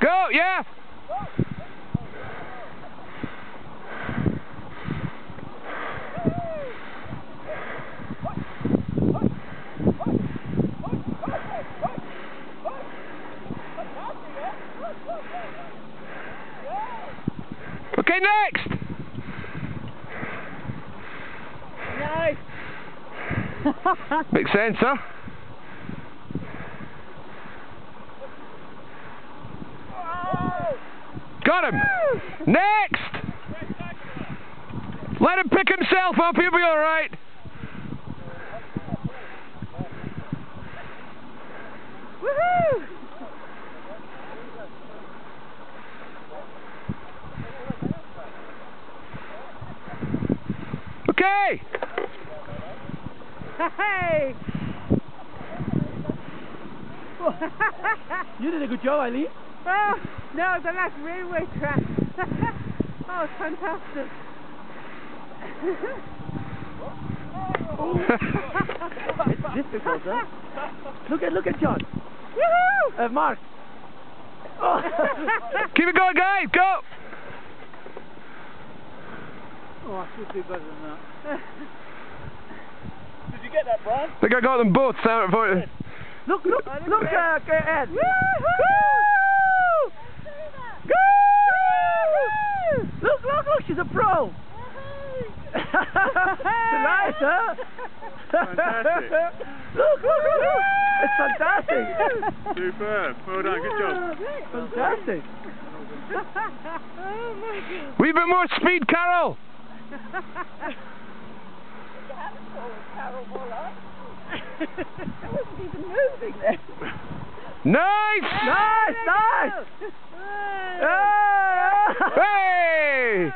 Go, yeah! Okay, next! Nice! Makes sense, huh? Got him! Next! Let him pick himself up, he'll be alright. Woohoo! Okay! Hey! You did a good job, Eileen. Oh, no, the last railway track. Oh, it's fantastic. It's difficult, huh? Look at John. Woohoo! Mark. Oh. Keep it going, guys, go! Oh, I should do better than that. Did you get that, Brian? I think I got them both. Ed. Look, Ed. Woohoo! Look, she's a pro. Nice, huh? Fantastic. Look. It's fantastic. Superb. Well done, good job. Fantastic. Oh my God. Wee bit more speed, Carol! Carol Waller. I wasn't even moving then. Nice! Nice. Hey!